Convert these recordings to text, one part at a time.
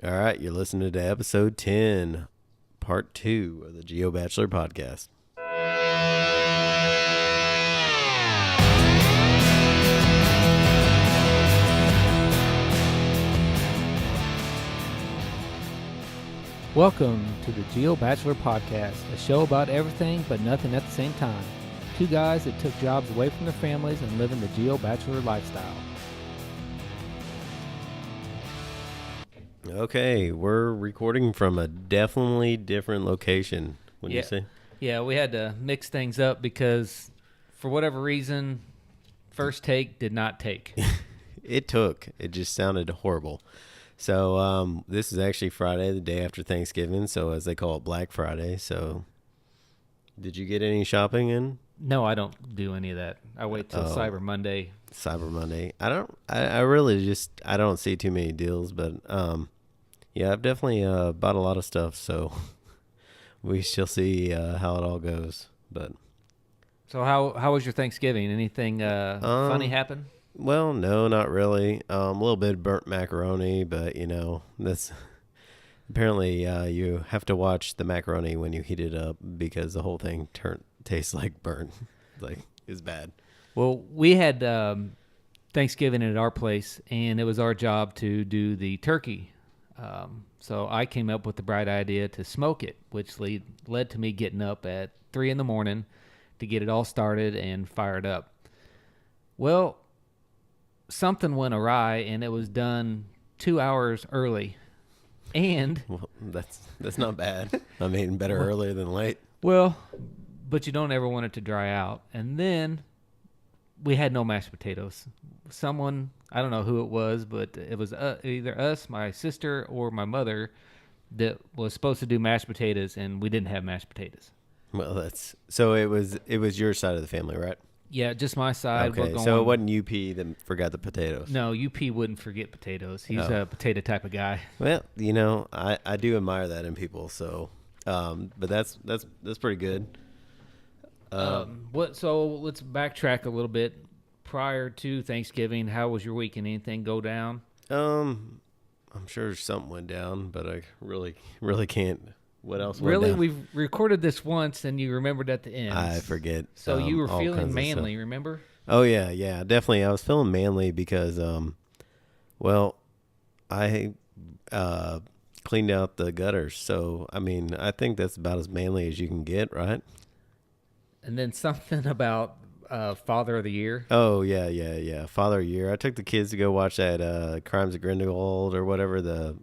All right, you're listening to episode 10, part 2 of the Bachelor podcast. Welcome to the Bachelor podcast, a show about everything but nothing at the same time. Two guys that took jobs away from their families and living the Bachelor lifestyle. Okay, we're recording from a definitely different location, wouldn't you say? Yeah, we had to mix things up because for whatever reason, first take did not take. It just sounded horrible. So this is actually Friday, the day after Thanksgiving, so as they call it, Black Friday. So did you get any shopping in? No, I don't do any of that. I wait till Cyber Monday. Cyber Monday. I really just, I don't see too many deals, but yeah, I've definitely bought a lot of stuff, so we shall see how it all goes. But So how was your Thanksgiving? Anything funny happen? well, no, not really. A little bit of burnt macaroni, but that's apparently you have to watch the macaroni when you heat it up because the whole thing tastes like burnt. Like, it's bad. Well, we had Thanksgiving at our place, and it was our job to do the turkey. So I came up with the bright idea to smoke it, which led to me getting up at 3 in the morning to get it all started and fired up. Well, something went awry, and it was done 2 hours early. And Well, that's not bad. I mean, better earlier than late. well, but you don't ever want it to dry out. And then we had no mashed potatoes. Someone, I don't know who it was, but it was either us, my sister, or my mother that was supposed to do mashed potatoes, and we didn't have mashed potatoes. Well, so it was your side of the family, right? Yeah, just my side. Okay, so it wasn't UP that forgot the potatoes. No, UP wouldn't forget potatoes. He's a potato type of guy. Well, I do admire that in people. So, but that's pretty good. So let's backtrack a little bit. Prior to Thanksgiving, how was your week? Anything go down? I'm sure something went down, but I really can't. What else went Really, down? we've recorded this once, and you remembered at the end. I forget. So you were all feeling kinds of manly, stuff. remember? Oh yeah, definitely. I was feeling manly because, well, I cleaned out the gutters. So I mean, I think that's about as manly as you can get, right? And then something about Father of the Year. Oh yeah. Father of the Year. I took the kids to go watch that Crimes of Grindelwald or whatever the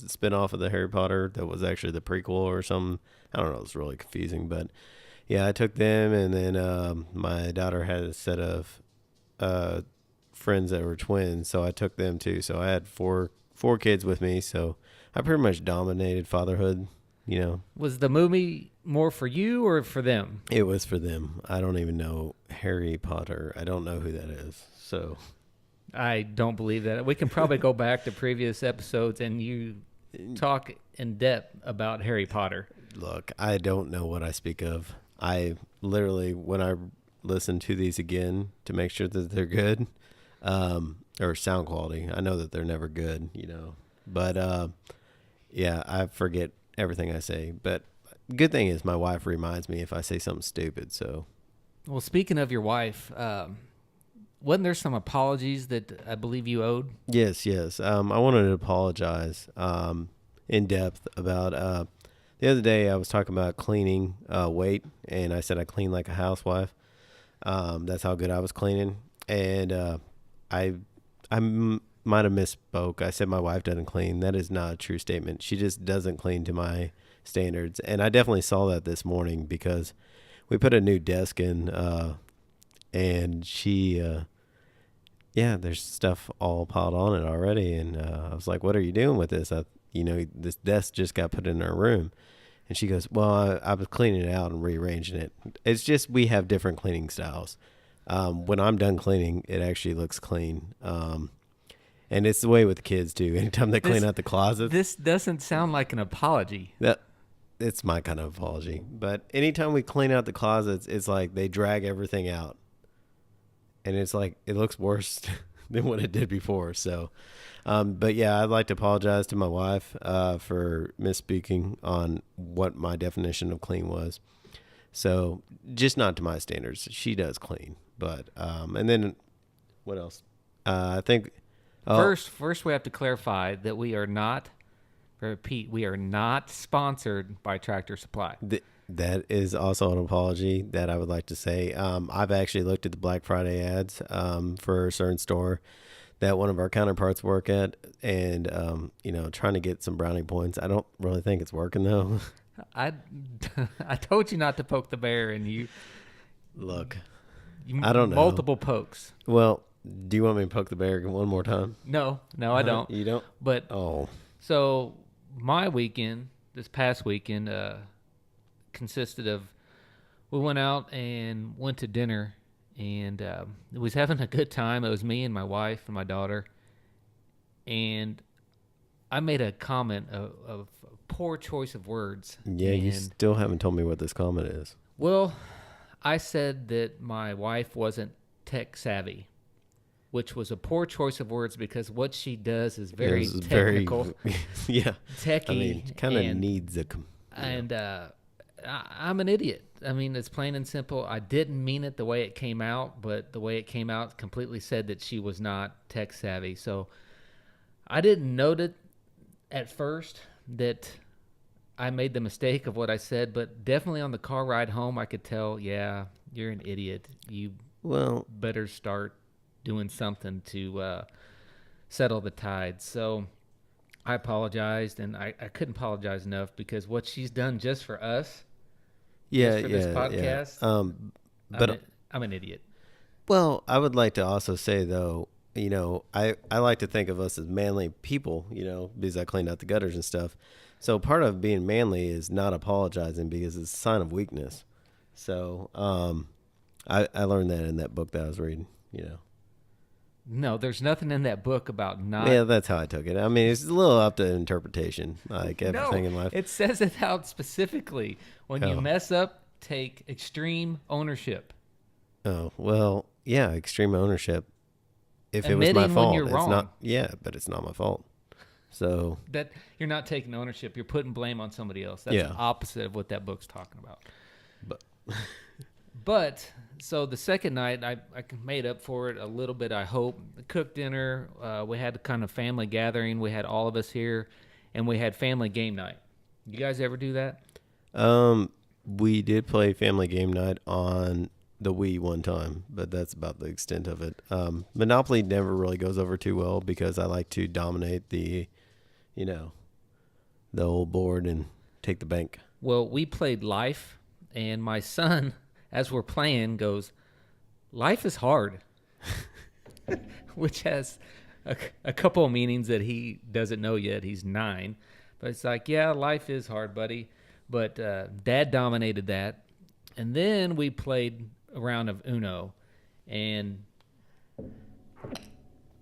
spinoff of the Harry Potter that was actually the prequel or something. I don't know. It's really confusing, but yeah, I took them, and then my daughter had a set of friends that were twins, so I took them too. So I had four kids with me. So I pretty much dominated fatherhood. Was the movie more for you or for them? It was for them. I don't even know Harry Potter. I don't know who that is. So I don't believe that. We can probably go back to previous episodes and you talk in depth about Harry Potter. look, I don't know what I speak of. I literally, when I listen to these again to make sure that they're good, or sound quality, I know that they're never good, But yeah, I forget everything I say. But good thing is my wife reminds me if I say something stupid. So, Well, speaking of your wife, wasn't there some apologies that I believe you owed? yes. I wanted to apologize in depth about the other day I was talking about cleaning weight, and I said I clean like a housewife. That's how good I was cleaning. And might have misspoke. I said my wife doesn't clean. That is not a true statement. She just doesn't clean to my standards. And I definitely saw that this morning because we put a new desk in, and she, there's stuff all piled on it already. And I was like, what are you doing with this? This desk just got put in our room. And she goes, well, I was cleaning it out and rearranging it. It's just we have different cleaning styles. When I'm done cleaning, it actually looks clean. And it's the way with the kids, too. Anytime they clean out the closet. This doesn't sound like an apology. It's my kind of apology. But anytime we clean out the closets, it's like they drag everything out. And it's like, it looks worse than what it did before. So, but yeah, I'd like to apologize to my wife for misspeaking on what my definition of clean was. So, just not to my standards. She does clean, but and then what else? I think First, we have to clarify that we are not. Repeat, we are not sponsored by Tractor Supply. That is also an apology that I would like to say. I've actually looked at the Black Friday ads for a certain store that one of our counterparts work at, and trying to get some brownie points. I don't really think it's working though. I told you not to poke the bear, and you look. I don't know. Multiple pokes. Well, do you want me to poke the bear one more time? No, I don't. You don't? But so my weekend, this past weekend, consisted of we went out and went to dinner, and it was having a good time. It was me and my wife and my daughter, and I made a comment of poor choice of words. Yeah, you still haven't told me what this comment is. Well, I said that my wife wasn't tech savvy, which was a poor choice of words because what she does is very technical. Yeah. Techie. I mean, kind of needs a... I'm an idiot. I mean, it's plain and simple. I didn't mean it the way it came out, but the way it came out completely said that she was not tech savvy. So I didn't note it at first that I made the mistake of what I said, but definitely on the car ride home, I could tell, yeah, you're an idiot. You better start doing something to settle the tide. So I apologized, and I couldn't apologize enough because what she's done just for us, this podcast, but I'm an idiot. Well, I would like to also say, though, I like to think of us as manly people, because I cleaned out the gutters and stuff. So part of being manly is not apologizing because it's a sign of weakness. So I learned that in that book that I was reading, No, there's nothing in that book about not. Yeah, that's how I took it. I mean, it's a little up to interpretation, like everything in life. It says it out specifically. When you mess up, take extreme ownership. Oh, well, yeah, extreme ownership. If Admitting it was my fault, when you're wrong. not. Yeah, but it's not my fault. So that you're not taking ownership. You're putting blame on somebody else. That's the opposite of what that book's talking about. But so the second night, I made up for it a little bit, I hope. Cooked dinner. We had a kind of family gathering. We had all of us here, and we had family game night. You guys ever do that? We did play family game night on the Wii one time, but that's about the extent of it. Monopoly never really goes over too well because I like to dominate the old board and take the bank. Well, we played Life, and my son, as we're playing, goes, "Life is hard," which has a couple of meanings that he doesn't know yet. He's 9. But it's like, yeah, life is hard, buddy. But Dad dominated that. And then we played a round of Uno. And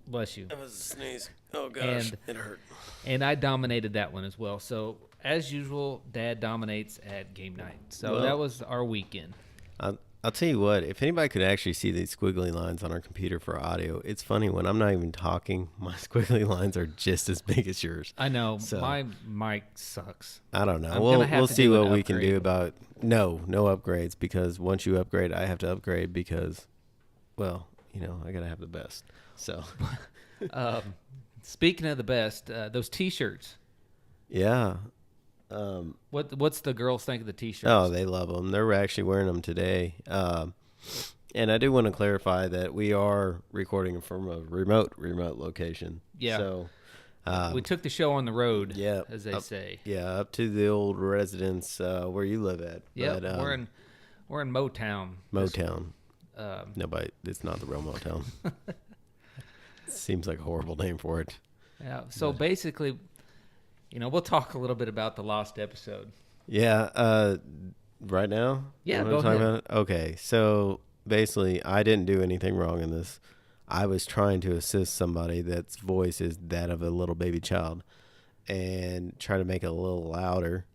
bless you. That was a sneeze. Oh, gosh. It hurt. And I dominated that one as well. So, as usual, Dad dominates at game night. So that was our weekend. I'll tell you what, if anybody could actually see these squiggly lines on our computer for audio, it's funny when I'm not even talking, my squiggly lines are just as big as yours. I know. So, my mic sucks. I don't know. We'll see what we can do about no upgrades, because once you upgrade, I have to upgrade because, well, I got to have the best. So speaking of the best, those T-shirts. Yeah. What's the girls think of the T-shirts? Oh, they love them. They're actually wearing them today. And I do want to clarify that we are recording from a remote location. Yeah. So we took the show on the road. Yeah, as they say. Yeah, up to the old residence where you live at. Yeah, we're in Motown. Motown. No, but it's not the real Motown. Seems like a horrible name for it. Yeah. So basically, we'll talk a little bit about the lost episode. Yeah. Right now? Yeah, go ahead. About it? Okay. So basically, I didn't do anything wrong in this. I was trying to assist somebody that's voice is that of a little baby child and try to make it a little louder.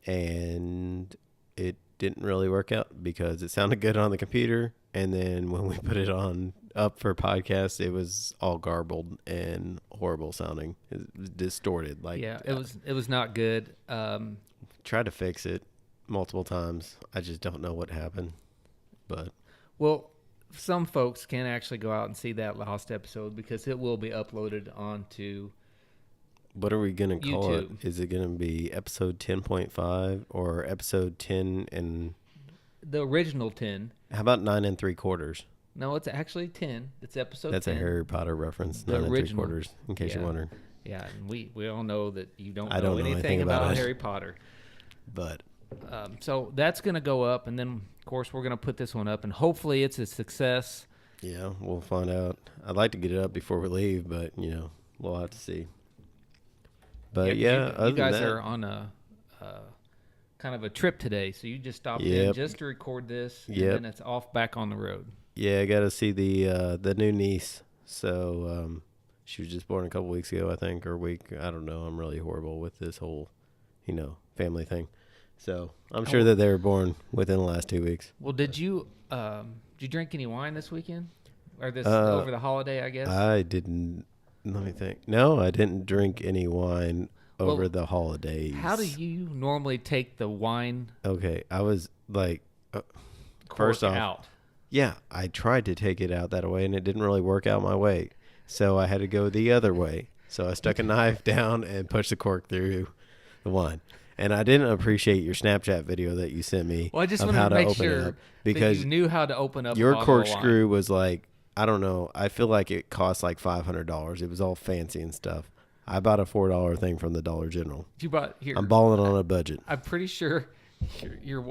And it didn't really work out because it sounded good on the computer and then when we put it on up for podcast, it was all garbled and horrible sounding. It was distorted. Like, Yeah, it was not good. Tried to fix it multiple times. I just don't know what happened. But Well, some folks can actually go out and see that lost episode because it will be uploaded onto what are we gonna call YouTube. it? Is it gonna be episode 10.5 or episode 10 and the original 10. how about 9 3/4? No, it's actually 10. It's episode That's 10. a Harry Potter reference. The 9 original. 3/4, in case you're wondering. Yeah, and we all know that you don't I know don't know anything anything about about it. Harry Potter. But So that's going to go up, and then, of course, we're going to put this one up, and hopefully it's a success. yeah, we'll find out. I'd like to get it up before we leave, but we'll have to see. But yeah, 'cause other you guys than that, are on a kind of a trip today, so you just stopped in Yep. just to record this, and Yep. then it's off back on the road. yeah, I got to see the new niece. So she was just born a couple weeks ago, I think, or a week. I don't know. I'm really horrible with this whole, family thing. So I'm sure that they were born within the last 2 weeks. Well, did you drink any wine this weekend or this over the holiday? I guess I didn't. Let me think. No, I didn't drink any wine over the holidays. How do you normally take the wine Okay, I was like, cork first off, out? yeah, I tried to take it out that way, and it didn't really work out my way. So I had to go the other way. So I stuck a knife down and pushed the cork through the wine. And I didn't appreciate your Snapchat video that you sent me Well, I just of wanted how to to make open it sure up, that because you knew how to open up your a bottle of wine. corkscrew was like, I don't know. I feel like it cost like $500. It was all fancy and stuff. I bought a $4 thing from the Dollar General. You bought here. I'm balling on a budget. I'm pretty sure your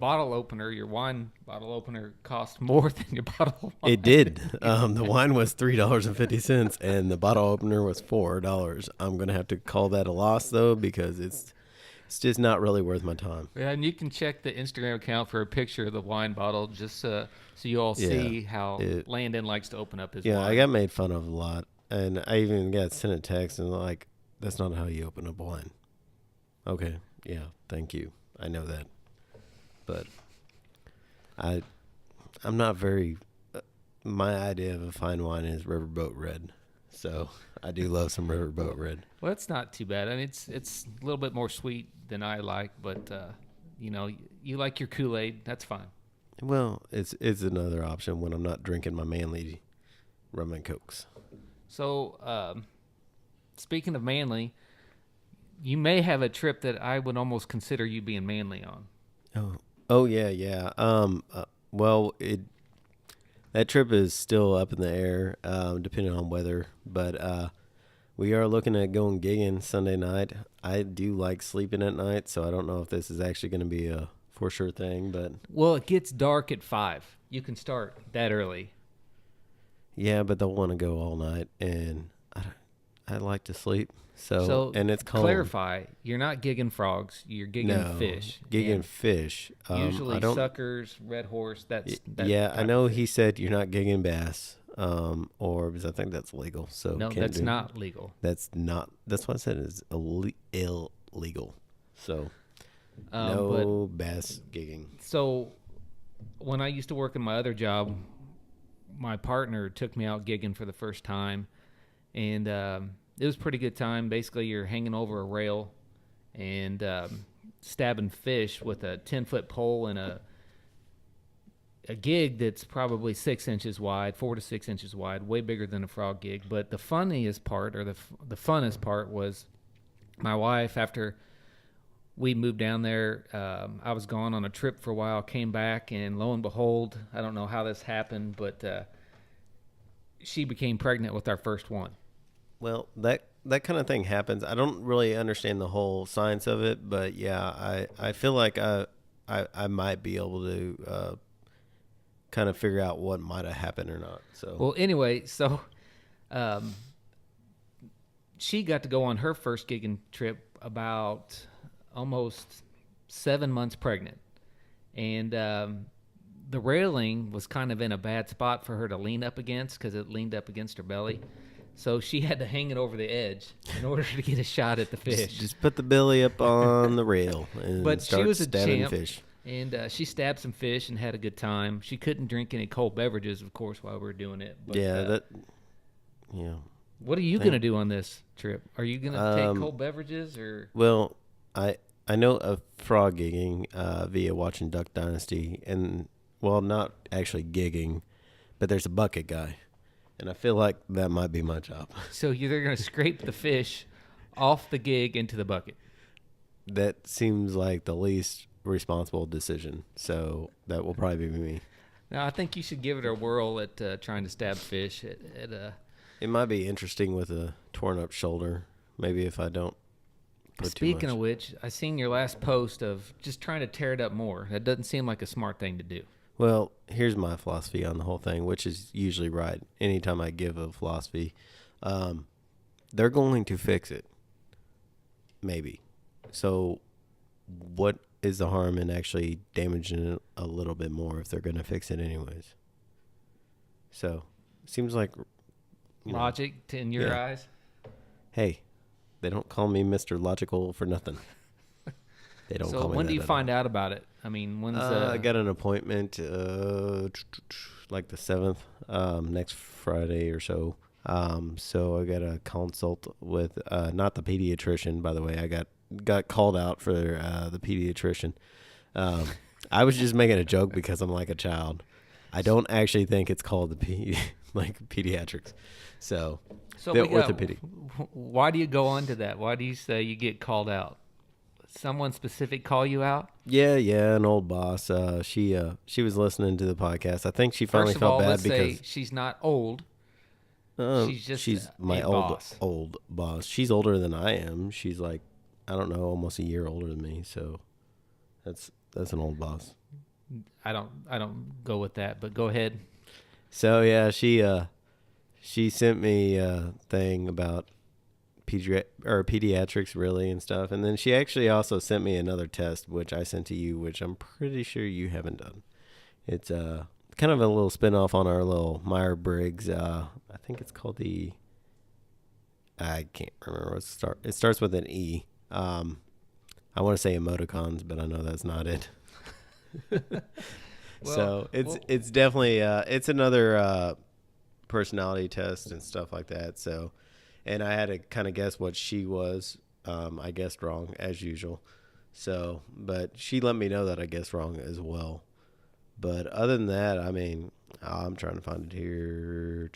bottle opener, your wine bottle opener, cost more than your bottle of wine. It did. The wine was $3.50, and the bottle opener was $4. I'm gonna have to call that a loss though, because it's just not really worth my time. Yeah, and you can check the Instagram account for a picture of the wine bottle, just so you all see how Landon likes to open up his wine. I got made fun of a lot, and I even got sent a text and like, "That's not how you open up wine." Okay, yeah, thank you. I know that, but I'm not very. My idea of a fine wine is Riverboat Red, so I do love some Riverboat Red. Well, it's not too bad. I mean, it's a little bit more sweet than I like, but you like your Kool-Aid. That's fine. Well, it's another option when I'm not drinking my manly rum and cokes. So, speaking of manly, you may have a trip that I would almost consider you being manly on. Oh yeah. Well, that trip is still up in the air, depending on weather. But we are looking at going gigging Sunday night. I do like sleeping at night, so I don't know if this is actually going to be a for sure thing. But Well, it gets dark at 5. You can start that early. yeah, but they'll want to go all night, and I like to sleep. So and it's cold. Clarify, you're not gigging frogs. You're gigging fish. Gigging And fish. usually I don't, suckers, red horse. That's yeah, that I know he said you're not gigging bass, or because I think that's legal. So No, can't that's do- not legal. That's not. That's what I said is illegal. So But no bass gigging. so when I used to work in my other job, my partner took me out gigging for the first time, and it was a pretty good time. Basically, you're hanging over a rail and stabbing fish with a 10-foot pole and a gig that's probably 6 inches wide, 4 to 6 inches wide, way bigger than a frog gig. But the funniest part, or the funnest part, was my wife, after we moved down there, I was gone on a trip for a while, came back, and lo and behold, I don't know how this happened, but she became pregnant with our first one. Well, that kind of thing happens. I don't really understand the whole science of it, but yeah, I feel like I might be able to kind of figure out what might have happened or not. So Well, anyway, so she got to go on her first gigging trip about almost 7 months pregnant. And the railing was kind of in a bad spot for her to lean up against because it leaned up against her belly. So she had to hang it over the edge in order to get a shot at the fish. just put the belly up on the rail and But she start was a stabbing champ. fish. And she stabbed some fish and had a good time. She couldn't drink any cold beverages, of course, while we were doing it. But, yeah. What are you going to do on this trip? Are you going to take cold beverages or? Well, I know of frog gigging via watching Duck Dynasty, and well, not actually gigging, but there's a bucket guy, and I feel like that might be my job. So you're going to scrape the fish off the gig into the bucket. That seems like the least responsible decision, so that will probably be me. Now, I think you should give it a whirl at trying to stab fish. It might be interesting with a torn up shoulder. Maybe if I don't put too much. Speaking of which, I seen your last post of just trying to tear it up more. That doesn't seem like a smart thing to do. Well, here's my philosophy on the whole thing, which is usually right. Anytime I give a philosophy, they're going to fix it. Maybe. So what is the harm in actually damaging it a little bit more if they're going to fix it anyways? So, seems like logic in your eyes. Hey, they don't call me Mr. Logical for nothing. They don't call me that. So when do you find out about it? I mean, when's I got an appointment like the 7th, next Friday or so. So I got a consult with not the pediatrician, by the way. I got called out for the pediatrician. I was just making a joke because I'm like a child. I don't actually think it's called the pediatrics. So the orthopedic. Why do you go on to that? Why do you say you get called out? Someone specific call you out? Yeah, an old boss. She was listening to the podcast. I think she finally felt bad because she's not old. She's my old boss. She's older than I am. She's like, I don't know, almost a year older than me. So that's an old boss. I don't go with that, but go ahead. So yeah, she sent me a thing about pediatrics really and stuff, and then she actually also sent me another test which I sent to you, which I'm pretty sure you haven't done. It's kind of a little spin-off on our little Myers-Briggs. I think it's called I can't remember what it starts with an E. I want to say emoticons, but I know that's not it. So it's definitely it's another personality test and stuff like that. So, and I had to kind of guess what she was. I guessed wrong as usual. So, but she let me know that I guessed wrong as well. But other than that, I mean, I'm trying to find it here.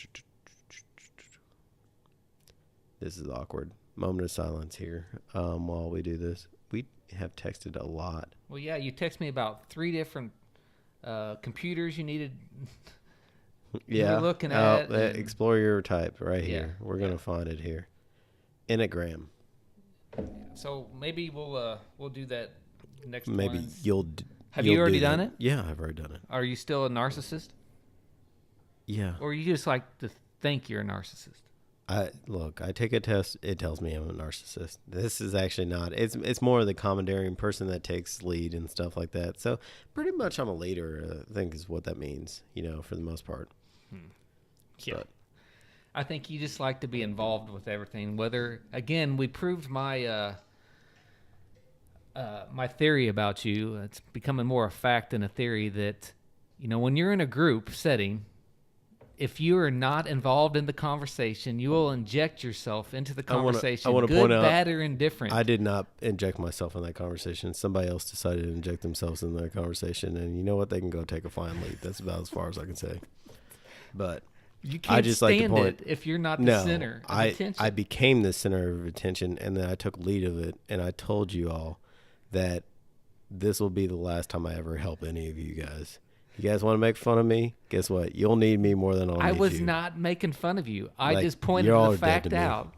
This is awkward. Moment of silence here while we do this. We have texted a lot. Well, yeah, you text me about 3 different computers you needed. Yeah, looking at explore your type right here. We're gonna find it here. Enneagram. So maybe we'll do that next. Maybe Have you already done it? Yeah, I've already done it. Are you still a narcissist? Yeah. Or you just like to think you're a narcissist? I take a test. It tells me I'm a narcissist. This is actually not. It's more of the commandeering person that takes lead and stuff like that. So pretty much I'm a leader. I think is what that means. For the most part. Yeah. But, I think you just like to be involved with everything. Whether again, we proved my my theory about you. It's becoming more a fact than a theory that when you're in a group setting, if you are not involved in the conversation, you will inject yourself into the conversation. I want to good, point out, bad, or indifferent. I did not inject myself in that conversation. Somebody else decided to inject themselves in that conversation, and you know what? They can go take a fine leap. That's about as far as I can say. But you can't I just stand like to point, it if you're not the center of attention. I became the center of attention, and then I took lead of it, and I told you all that this will be the last time I ever help any of you guys. You guys want to make fun of me? Guess what? You'll need me more than I'll need you. I was not making fun of you. I just pointed the fact out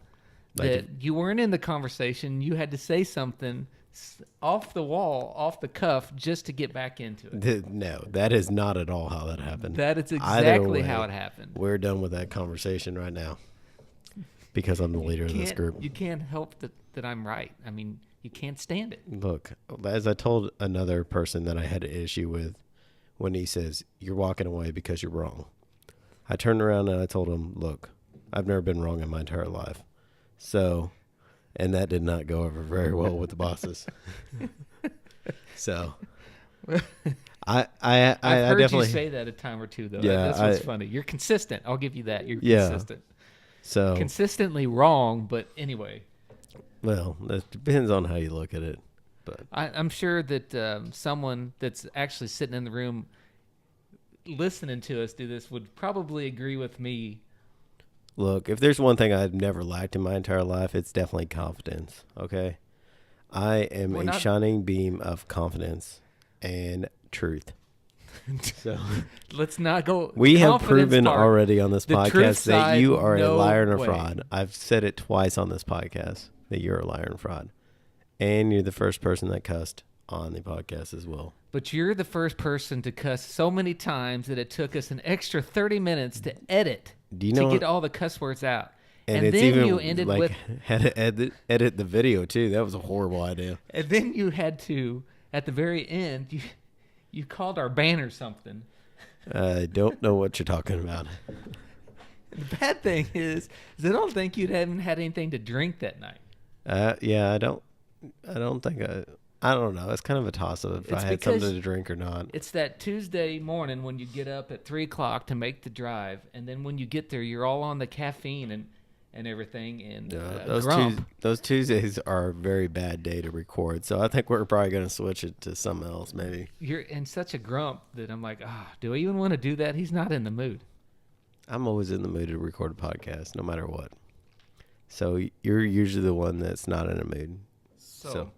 that you weren't in the conversation. You had to say something off the wall, off the cuff, just to get back into it. No, that is not at all how that happened. That is exactly how it happened. We're done with that conversation right now because I'm the leader of this group. You can't help that I'm right. I mean, you can't stand it. Look, as I told another person that I had an issue with, when he says, you're walking away because you're wrong. I turned around and I told him, look, I've never been wrong in my entire life. So, and that did not go over very well with the bosses. So, I I've heard definitely you say that a time or two, though. Yeah, That's what's funny. You're consistent. I'll give you that. You're Yeah. consistent. So Consistently wrong, but anyway. well, that depends on how you look at it. But I'm sure that someone that's actually sitting in the room listening to us do this would probably agree with me. look, if there's one thing I've never lacked in my entire life, it's definitely confidence. Okay, I am We're a not- shining beam of confidence and truth. So Let's not go. we have confidence proven part. already on this The truth podcast that side, you are no a liar and a way. fraud. I've said it twice on this podcast that you're a liar and fraud, and you're the first person that cussed on the podcast as well. But you're the first person to cuss so many times that it took us an extra 30 minutes to edit Do you know to get all the cuss words out. And it's then even you ended like with, had to edit the video too. That was a horrible idea. and then you had to, at the very end, you called our banner something. I don't know what you're talking about. The bad thing is I don't think you'd haven't had anything to drink that night. Yeah, I don't think I don't know. It's kind of a toss up if It's I had because something to drink or not. It's that Tuesday morning when you get up at 3 o'clock to make the drive, and then when you get there, you're all on the caffeine and everything, and grump. Those Tuesdays are a very bad day to record. So I think we're probably going to switch it to something else maybe. You're in such a grump that I'm like, do I even want to do that? He's not in the mood. I'm always in the mood to record a podcast no matter what. So you're usually the one that's not in a mood. So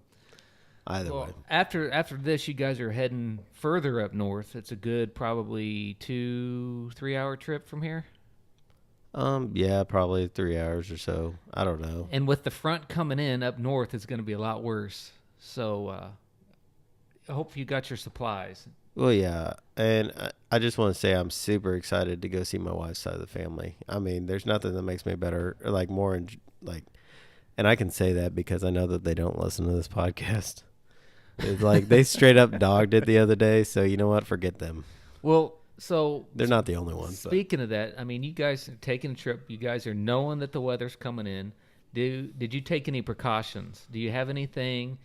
either way. After this, you guys are heading further up north. It's a good probably 2-3 hour trip from here. Yeah, probably 3 hours or so. I don't know. And with the front coming in up north, it's going to be a lot worse. So I hope you got your supplies. Well, yeah, and I just want to say I'm super excited to go see my wife's side of the family. I mean, there's nothing that makes me better, or like more, and I can say that because I know that they don't listen to this podcast. It's like they straight up dogged it the other day, so you know what? Forget them. Well, so They're not the only ones. Speaking of that, I mean, you guys are taking a trip. You guys are knowing that the weather's coming in. Did you take any precautions? Do you have anything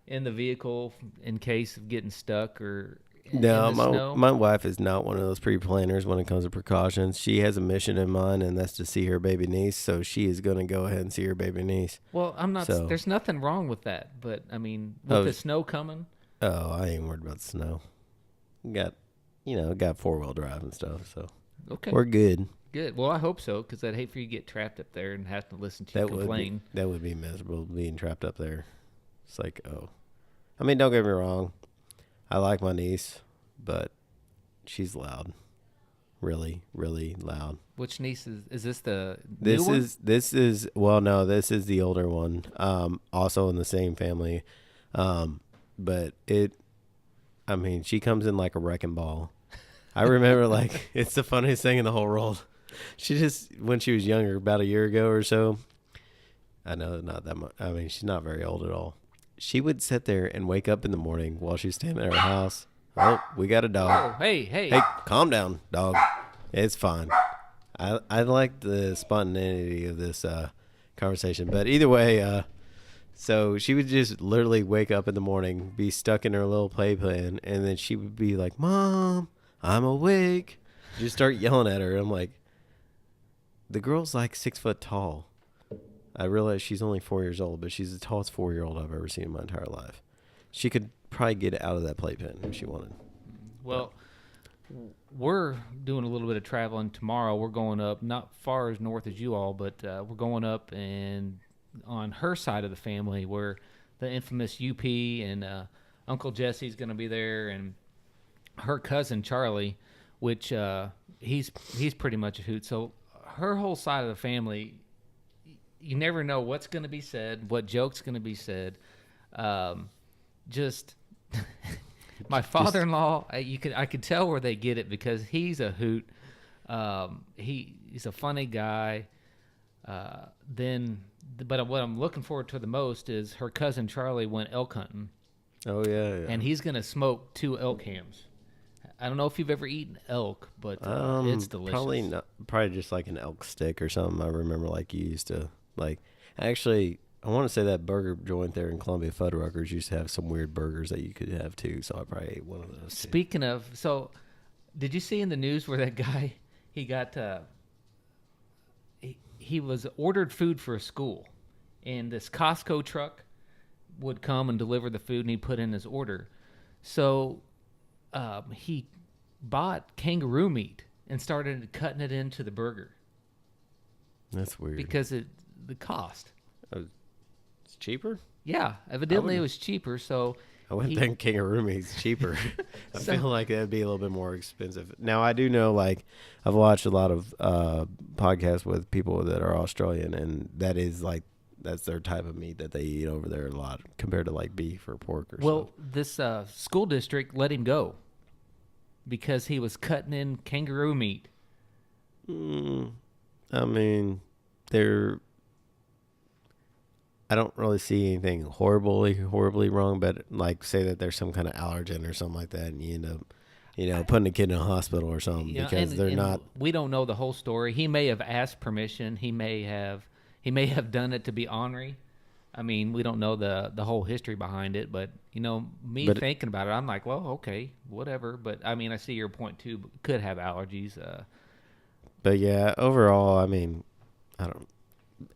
in the vehicle in case of getting stuck or No, in the snow? my wife is not one of those pre-planners when it comes to precautions. She has a mission in mind, and that's to see her baby niece. So she is going to go ahead and see her baby niece. Well, I'm not. So- There's nothing wrong with that, but I mean, with the snow coming, Oh, I ain't worried about the snow. Got 4-wheel drive and stuff, so okay, we're good. good. Well, I hope so because I'd hate for you to get trapped up there and have to listen to you complain. That would be miserable being trapped up there. It's like, I mean, don't get me wrong. I like my niece, but she's loud. Really, really loud. Which niece is this the This new one? this is well, no, this is the older one. Also in the same family. But I mean, she comes in like a wrecking ball. I remember like it's the funniest thing in the whole world. She just when she was younger, about a year ago or so. I know not that much. I mean, she's not very old at all. She would sit there and wake up in the morning while she's standing at her house. Oh, we got a dog. Oh, hey. Hey, calm down, dog. It's fine. I like the spontaneity of this conversation. But either way, so she would just literally wake up in the morning, be stuck in her little playpen, and then she would be like, "Mom, I'm awake." Just start yelling at her. I'm like, the girl's like 6 foot tall. I realize she's only 4 years old, but she's the tallest 4-year-old I've ever seen in my entire life. She could probably get out of that playpen if she wanted. Well, we're doing a little bit of traveling tomorrow. We're going up, not far as north as you all, but we're going up and on her side of the family where the infamous UP and Uncle Jesse's going to be there and her cousin Charlie, which he's pretty much a hoot. So her whole side of the family, you never know what's going to be said, what joke's going to be said. Just my father-in-law, I could tell where they get it because he's a hoot. He's a funny guy. But what I'm looking forward to the most is her cousin Charlie went elk hunting. Oh yeah. And he's gonna smoke 2 elk hams. I don't know if you've ever eaten elk, but it's delicious. Probably not. Probably just like an elk stick or something. I remember like you used to like. Actually, I want to say that burger joint there in Columbia, Fuddruckers, used to have some weird burgers that you could have too. So I probably ate one of those. Speaking of, so did you see in the news where that guy he got he was ordered food for a school, and this Costco truck would come and deliver the food, and he put in his order. So he bought kangaroo meat and started cutting it into the burger. That's weird. Because the cost. It's cheaper? Yeah, evidently it was cheaper. So I wouldn't think kangaroo meat's cheaper. I feel like that'd be a little bit more expensive. Now, I do know, like, I've watched a lot of podcasts with people that are Australian, and that is, like, that's their type of meat that they eat over there a lot compared to, like, beef or pork or Well, this school district let him go because he was cutting in kangaroo meat. I mean, I don't really see anything horribly wrong, but like say that there's some kind of allergen or something like that, and you end up, putting a kid in a hospital or something because they're not. We don't know the whole story. He may have asked permission. He may have done it to be ornery. I mean, we don't know the whole history behind it, but thinking about it, I'm like, well, okay, whatever. But I mean, I see your point too. Could have allergies. But yeah, overall, I mean, I don't.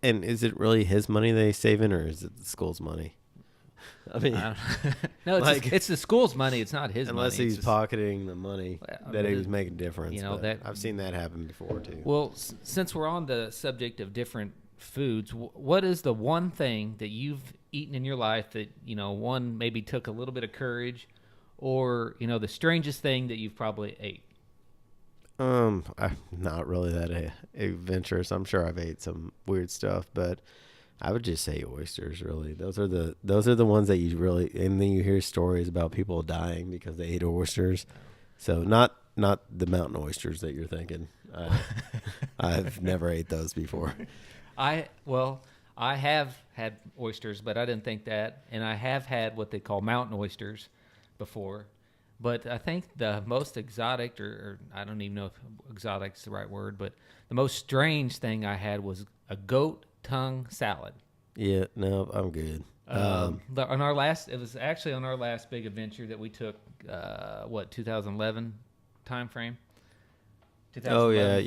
And is it really his money that he's saving, or is it the school's money? I mean, no, it's the school's money. It's not his unless money. he's pocketing the money that he was making difference. That I've seen that happen before too. Well, since we're on the subject of different foods, what is the one thing that you've eaten in your life that one maybe took a little bit of courage, or the strangest thing that you've probably ate? I'm not really that adventurous. I'm sure I've ate some weird stuff, but I would just say oysters. Really, those are the ones that you really. And then you hear stories about people dying because they ate oysters. So not the mountain oysters that you're thinking. I've never ate those before. I have had oysters, but I didn't think that, and I have had what they call mountain oysters before. But I think the most exotic, or I don't even know if exotic is the right word, but the most strange thing I had was a goat tongue salad. Yeah, no, I'm good. It was actually on our last big adventure that we took, 2011 time frame? Oh, yeah.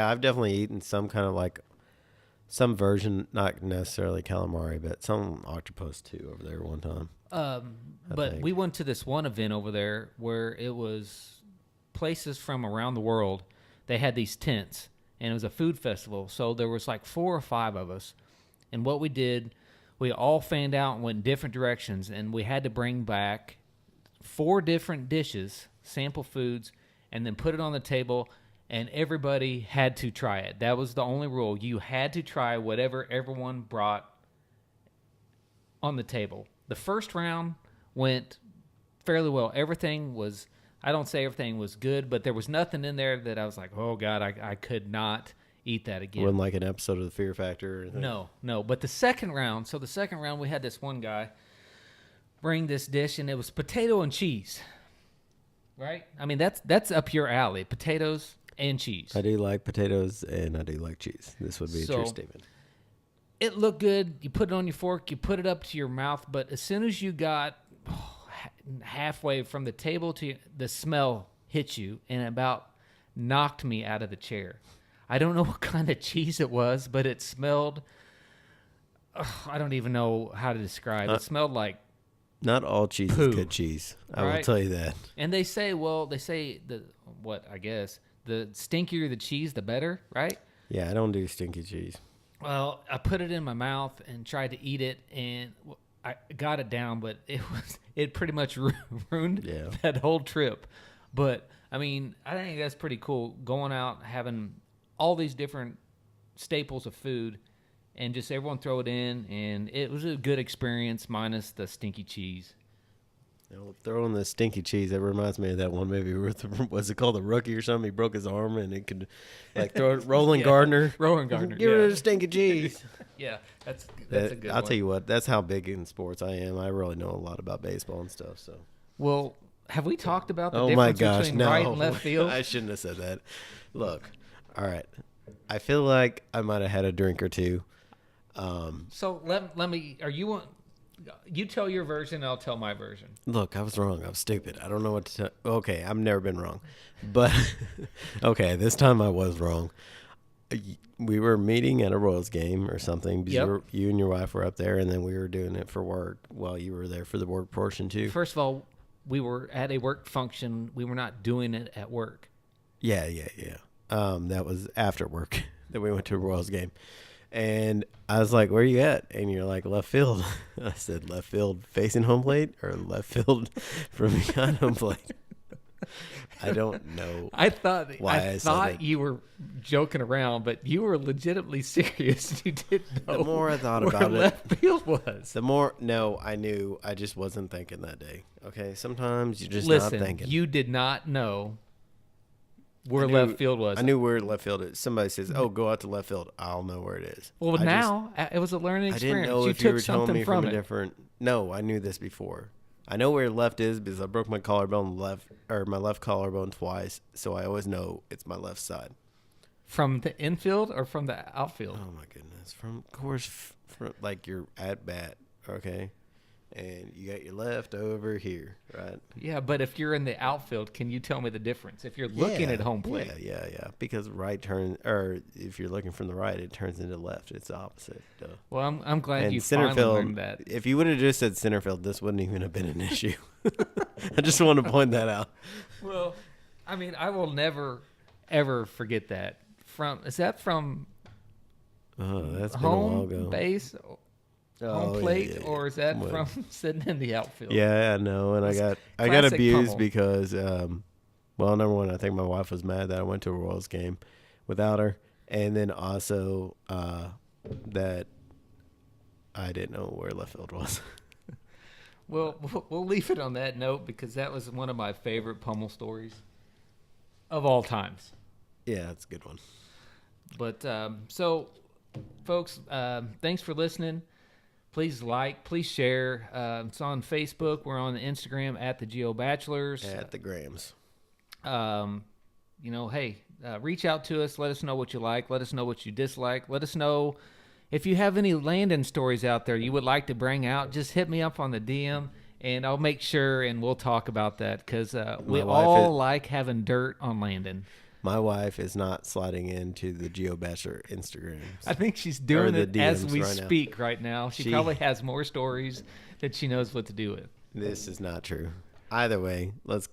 I've definitely eaten some kind of like, some version, not necessarily calamari, but some octopus too over there one time. But we went to this one event over there where it was places from around the world. They had these tents, and it was a food festival. So there was like 4 or 5 of us. And what we did, we all fanned out and went in different directions, and we had to bring back 4 different dishes, sample foods, and then put it on the table, and everybody had to try it. That was the only rule. You had to try whatever everyone brought on the table. The first round went fairly well. I don't say everything was good, but there was nothing in there that I was like, oh, God, I could not eat that again. Wasn't like an episode of The Fear Factor or anything? No. But the second round, we had this one guy bring this dish, and it was potato and cheese. Right? I mean, that's up your alley, potatoes and cheese. I do like potatoes, and I do like cheese. This would be a true statement. It looked good. You put it on your fork. You put it up to your mouth. But as soon as you got halfway from the table to the smell hit you and about knocked me out of the chair. I don't know what kind of cheese it was, but it smelled. I don't even know how to describe. It smelled like. Not all cheese poo. Is good cheese. I will tell you that. And they say the stinkier the cheese, the better, right? Yeah, I don't do stinky cheese. Well, I put it in my mouth and tried to eat it, and I got it down, but it pretty much ruined that whole trip. But I mean, I think that's pretty cool, going out having all these different staples of food, and just everyone throw it in, and it was a good experience minus the stinky cheese. Throwing the stinky cheese, that reminds me of that one movie. Was it called The Rookie or something? He broke his arm and it could like throw it. Roland Gardner. Get rid of the stinky cheese. Yeah, that's a good one. I'll tell you what, that's how big in sports I am. I really know a lot about baseball and stuff. So, well, have we talked about the difference between right and left field? I shouldn't have said that. Look, all right. I feel like I might have had a drink or two. So let me. Are you on? You tell your version. I'll tell my version. Look, I was wrong. I was stupid. I don't know what to tell. Okay, I've never been wrong. But, okay, this time I was wrong. We were meeting at a Royals game or something. Because Yep. you and your wife were up there, and then we were doing it for work while you were there for the work portion, too. First of all, we were at a work function. We were not doing it at work. Yeah. That was after work that we went to a Royals game. And I was like, where are you at? And you're like, left field. I said, left field facing home plate or left field from behind home plate? I don't know. I thought I said it. you were joking around, but you were legitimately serious. You didn't know The more I thought where about it, left field was. the more, no, I knew. I just wasn't thinking that day. Okay, sometimes you're just Listen, not thinking. you did not know where I knew- left field was. I knew where left field is. Somebody says, oh, go out to left field. I'll know where it is. Well, I it was a learning I experience. didn't know you if took you were telling something me from from a it. different. No, I knew this before. I know where left is because I broke my collarbone my left collarbone twice, so I always know it's my left side. From the infield or from the outfield? Oh my goodness! From of course, from like you're at bat, okay, and you got your left over here, right? Yeah, but if you're in the outfield, can you tell me the difference? If you're looking at home plate, Yeah. Because right turn, or if you're looking from the right, it turns into left. It's the opposite. Duh. well, I'm glad And you center finally field. learned that. If you would have just said center field, this wouldn't even have been an issue. I just want to point that out. Well, I mean, I will never ever forget that. Is that from Oh, that's been a while home ago. base, Oh, home yeah, plate, yeah, yeah. or is that Well, from sitting in the outfield? Yeah, I know, and I It's got classic abused pummel. because, well, number one, I think my wife was mad that I went to a Royals game without her, and then also that I didn't know where left field was. Well, we'll leave it on that note because that was one of my favorite pummel stories of all times. Yeah, that's a good one. But so, folks, thanks for listening. Please please share. It's on Facebook. We're on Instagram at the Geo Bachelors. At the Grams. Hey, reach out to us. Let us know what you like. Let us know what you dislike. Let us know if you have any Landon stories out there you would like to bring out. Just hit me up on the DM, and I'll make sure, and we'll talk about that because we all like having dirt on Landon. My wife is not sliding into the Geo Bachelor Instagram. I think she's doing the it as DMs we right now. speak right now. She probably has more stories that she knows what to do with. This is not true. Either way, let's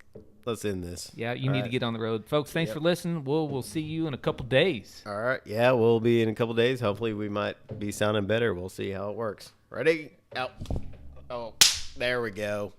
end this. Yeah, you need to get on the road. Folks, thanks for listening. We'll see you in a couple days. All right. Yeah, we'll be in a couple days. Hopefully, we might be sounding better. We'll see how it works. Ready? Out. Oh, there we go.